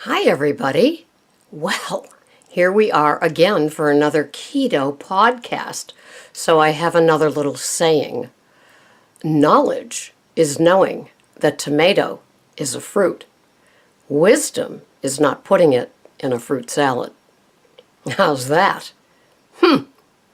Hi, everybody. Well, here we are again for another keto podcast. So I have another little saying. Knowledge is knowing that tomato is a fruit. Wisdom is not putting it in a fruit salad. How's that?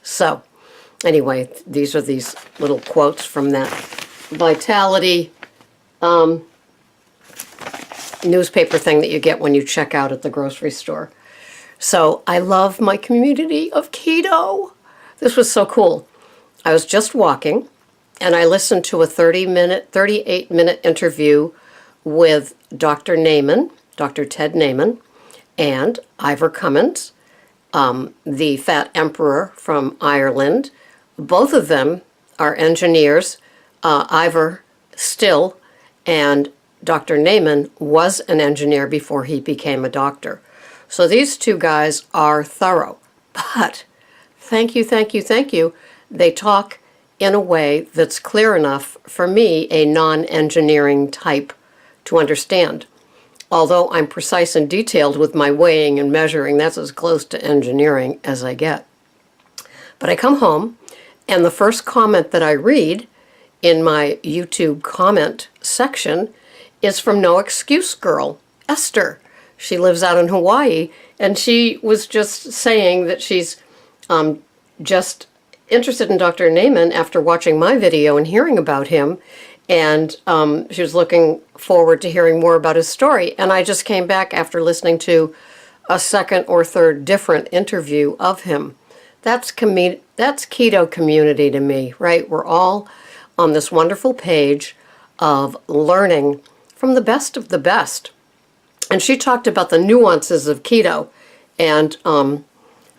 So, anyway, these are these little quotes from that Vitality newspaper thing that you get when you check out at the grocery store. So I love my community of keto. This was so cool. I was just walking and I listened to a 38-minute interview with Dr. Naiman, Dr. Ted Naiman, and Ivor Cummins, the Fat Emperor from Ireland. Both of them are engineers. Ivor still, and Dr. Naiman was an engineer before he became a doctor. So these two guys are thorough. But thank you. They talk in a way that's clear enough for me, a non-engineering type, to understand. Although I'm precise and detailed with my weighing and measuring, that's as close to engineering as I get. But I come home, and the first comment that I read in my YouTube comment section is from No Excuse Girl, Esther. She lives out in Hawaii, and she was just saying that she's just interested in Dr. Naiman after watching my video and hearing about him, and she was looking forward to hearing more about his story. And I just came back after listening to a second or third different interview of him. That's keto community to me, right? We're all on this wonderful page of learning from the best of the best. And she talked about the nuances of keto. And I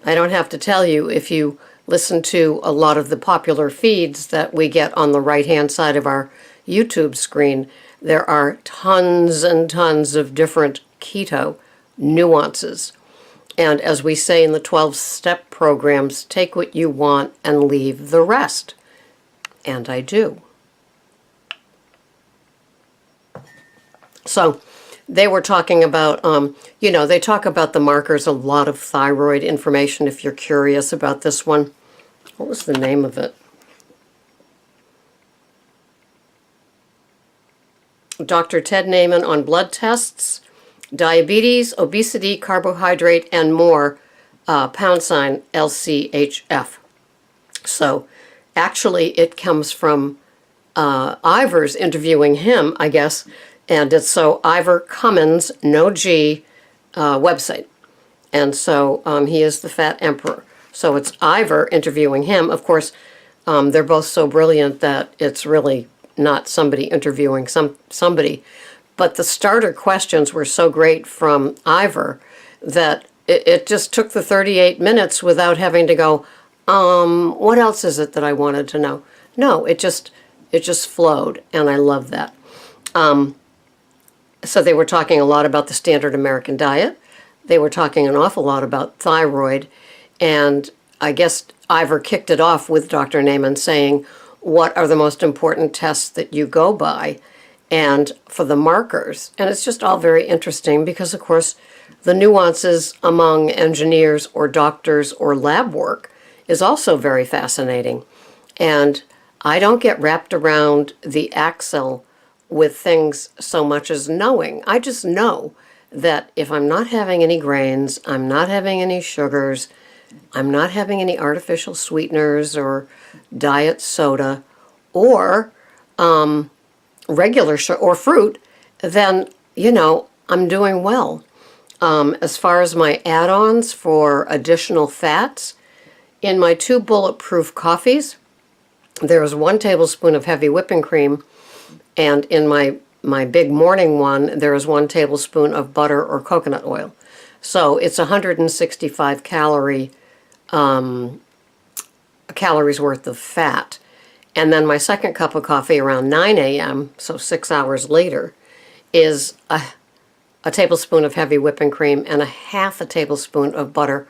don't have to tell you, if you listen to a lot of the popular feeds that we get on the right-hand side of our YouTube screen, there are tons and tons of different keto nuances. And as we say in the 12-step programs, take what you want and leave the rest. And I do. So they were talking about, they talk about the markers, a lot of thyroid information if you're curious about this one. What was the name of it? Dr. Ted Naiman on blood tests, diabetes, obesity, carbohydrate, and more, # LCHF. So actually it comes from Ivor's interviewing him, I guess. And it's so Ivor Cummins, no G, website. And so he is the Fat Emperor. So it's Ivor interviewing him. Of course, they're both so brilliant that it's really not somebody interviewing somebody. But the starter questions were so great from Ivor that it just took the 38 minutes without having to go, what else is it that I wanted to know? No, it just flowed, and I love that. So they were talking a lot about the standard American diet. They were talking an awful lot about thyroid. And I guess Ivor kicked it off with Dr. Naiman saying, what are the most important tests that you go by? And for the markers. And it's just all very interesting because, of course, the nuances among engineers or doctors or lab work is also very fascinating. And I don't get wrapped around the axle with things so much as knowing. I just know that if I'm not having any grains, I'm not having any sugars, I'm not having any artificial sweeteners or diet soda or regular sugar or fruit, then, I'm doing well. As far as my add-ons for additional fats, in my 2 bulletproof coffees, there is 1 tablespoon of heavy whipping cream. And in my big morning one, there is 1 tablespoon of butter or coconut oil. So it's 165 calories worth of fat. And then my second cup of coffee around 9 a.m., so 6 hours later, is a tablespoon of heavy whipping cream and 1/2 tablespoon of butter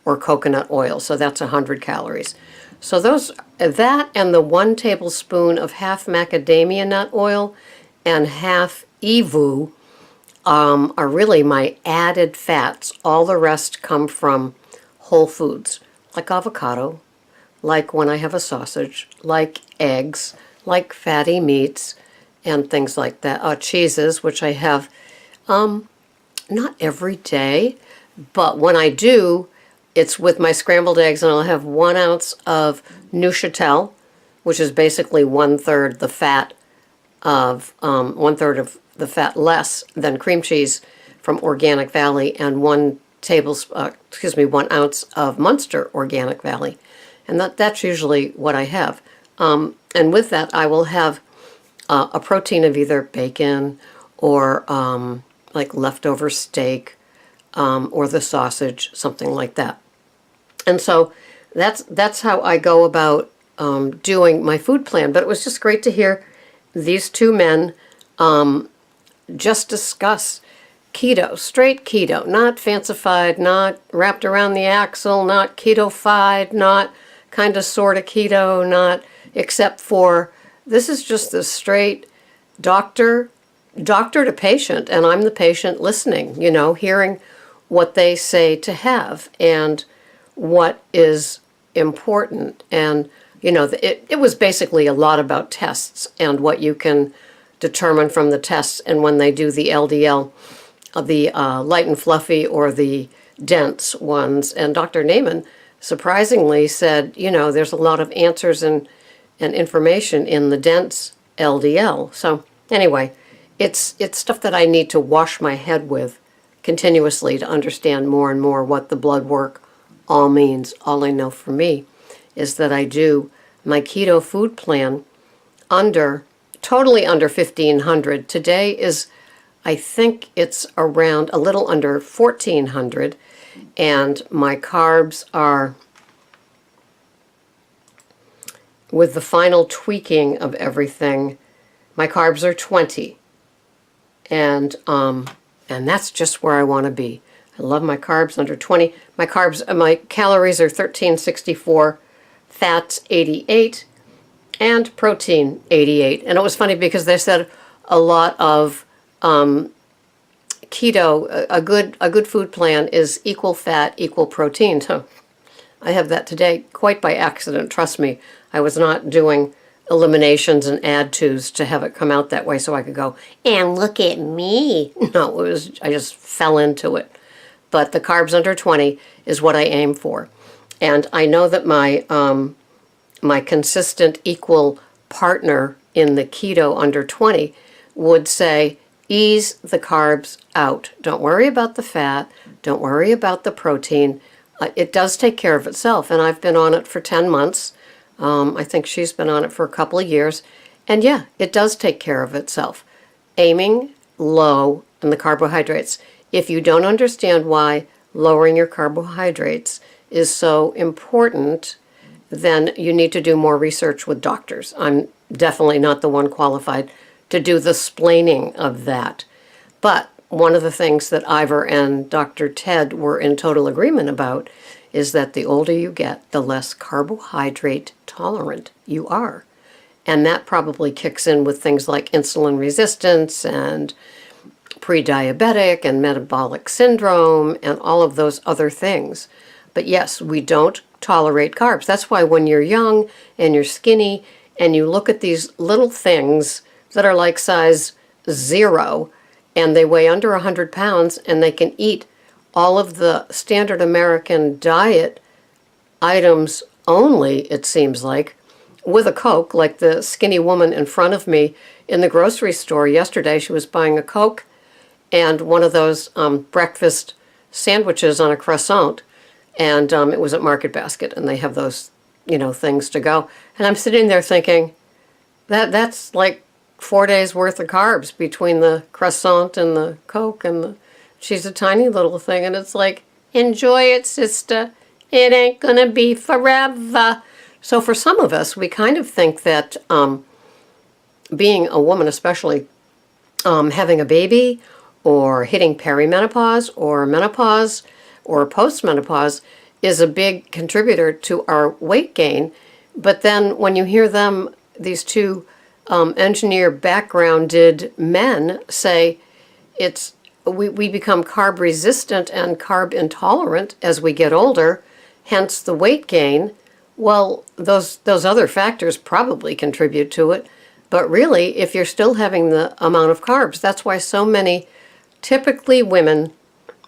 or coconut oil. So that's 100 calories. So that and the 1 tablespoon of half macadamia nut oil and half Ivor are really my added fats. All the rest come from whole foods, like avocado, like when I have a sausage, like eggs, like fatty meats, and things like that. Cheeses, which I have not every day, but when I do, it's with my scrambled eggs, and I'll have 1 ounce of Neuchatel, which is basically 1/3 the fat of 1/3 of the fat less than cream cheese from Organic Valley, and 1 ounce of Munster Organic Valley, and that's usually what I have. And with that, I will have a protein of either bacon or like leftover steak or the sausage, something like that. And so that's how I go about doing my food plan. But it was just great to hear these two men just discuss keto, straight keto, not fancified, not wrapped around the axle, not keto-fied, not kind of sort of keto, not except for, this is just the straight doctor to patient, and I'm the patient listening, hearing what they say to have and what is important. And, it was basically a lot about tests and what you can determine from the tests, and when they do the LDL, the light and fluffy or the dense ones. And Dr. Naiman surprisingly said, there's a lot of answers and information in the dense LDL. So anyway, it's stuff that I need to wash my head with continuously to understand more and more what the blood work all means. All I know for me is that I do my keto food plan totally under 1,500. Today is, I think it's around a little under 1,400, and my carbs are, with the final tweaking of everything, my carbs are 20. And that's just where I want to be. I love my carbs under 20. My calories are 1,364, fats 88, and protein 88. And it was funny because they said a lot of keto, a good food plan is equal fat, equal protein. So I have that today quite by accident. Trust me, I was not doing eliminations and add tos to have it come out that way so I could go, and look at me. No, I just fell into it. But the carbs under 20 is what I aim for. And I know that my consistent equal partner in the keto under 20 would say, ease the carbs out. Don't worry about the fat. Don't worry about the protein. It does take care of itself. And I've been on it for 10 months. I think she's been on it for a couple of years. And yeah, it does take care of itself. Aiming low in the carbohydrates. If you don't understand why lowering your carbohydrates is so important, then you need to do more research with doctors. I'm definitely not the one qualified to do the splaining of that. But one of the things that Ivor and Dr. Ted were in total agreement about is that the older you get, the less carbohydrate tolerant you are. And that probably kicks in with things like insulin resistance and pre-diabetic and metabolic syndrome and all of those other things. But yes, we don't tolerate carbs. That's why when you're young and you're skinny and you look at these little things that are like size 0 and they weigh under 100 pounds and they can eat all of the standard American diet items only, it seems like, with a Coke, like the skinny woman in front of me in the grocery store yesterday. She was buying a Coke and one of those breakfast sandwiches on a croissant, and it was at Market Basket, and they have those, things to go. And I'm sitting there thinking, that's like 4 days worth of carbs between the croissant and the Coke, and she's a tiny little thing, and it's like, enjoy it, sister. It ain't gonna be forever. So for some of us, we kind of think that being a woman, especially having a baby or hitting perimenopause or menopause or postmenopause, is a big contributor to our weight gain. But then when you hear them, these two engineer backgrounded men say it's we become carb resistant and carb intolerant as we get older, hence the weight gain. Well, those other factors probably contribute to it. But really, if you're still having the amount of carbs, that's why so many, typically women,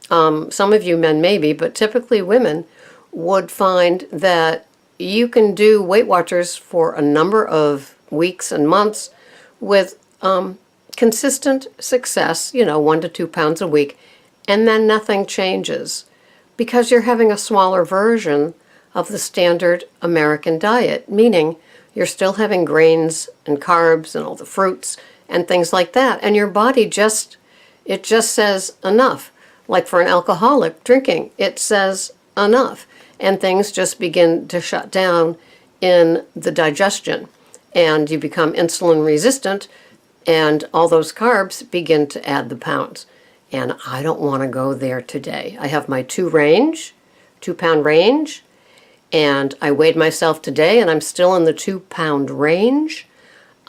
some of you men maybe, but typically women would find that you can do Weight Watchers for a number of weeks and months with consistent success, 1 to 2 pounds a week, and then nothing changes because you're having a smaller version of the standard American diet, meaning you're still having grains and carbs and all the fruits and things like that, and your body just says enough. Like for an alcoholic drinking, it says enough, and things just begin to shut down in the digestion, and you become insulin resistant, and all those carbs begin to add the pounds. And I don't want to go there today. I have my 2-pound range, and I weighed myself today, and I'm still in the 2-pound range.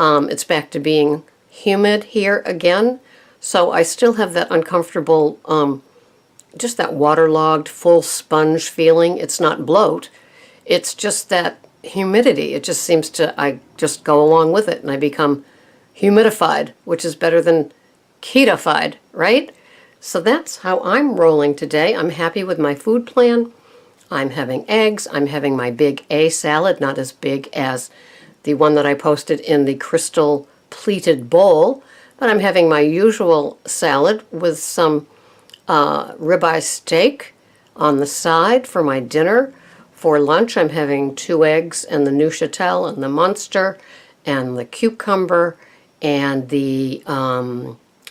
It's back to being humid here again, so I still have that uncomfortable, just that waterlogged, full sponge feeling. It's not bloat. It's just that humidity. It just seems to, I just go along with it, and I become humidified, which is better than ketofied, right? So that's how I'm rolling today. I'm happy with my food plan. I'm having eggs. I'm having my big A salad, not as big as the one that I posted in the crystal pleated bowl, but I'm having my usual salad with some ribeye steak on the side for my dinner. For lunch, I'm having 2 eggs and the Neuchâtel and the Munster and the cucumber and the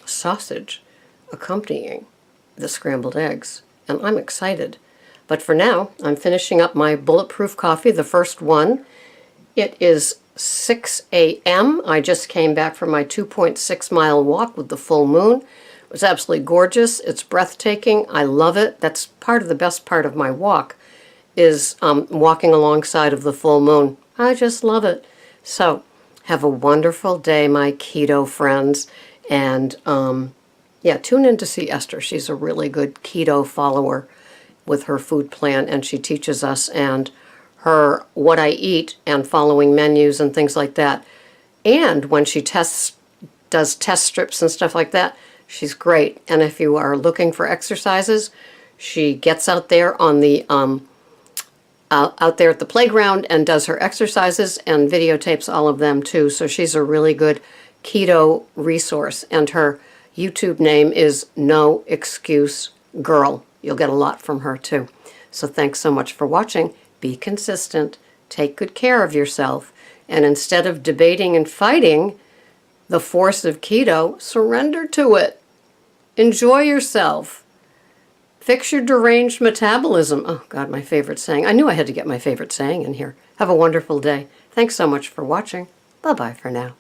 sausage accompanying the scrambled eggs. And I'm excited. But for now, I'm finishing up my bulletproof coffee, the first one. It is 6 a.m. I just came back from my 2.6-mile walk with the full moon. It was absolutely gorgeous. It's breathtaking. I love it. That's part of the best part of my walk, is walking alongside of the full moon. I just love it. So have a wonderful day, my keto friends. And yeah, tune in to see Esther. She's a really good keto follower with her food plan, and she teaches us and her what I eat and following menus and things like that. And when she does test strips and stuff like that, she's great. And if you are looking for exercises, she gets out there on the out there at the playground and does her exercises and videotapes all of them too. So she's a really good keto resource, and her YouTube name is No Excuse Girl. You'll get a lot from her too. So thanks so much for watching. Be consistent, take good care of yourself, and instead of debating and fighting the force of keto, surrender to it. Enjoy yourself. Fix your deranged metabolism. Oh God, my favorite saying. I knew I had to get my favorite saying in here. Have a wonderful day. Thanks so much for watching. Bye-bye for now.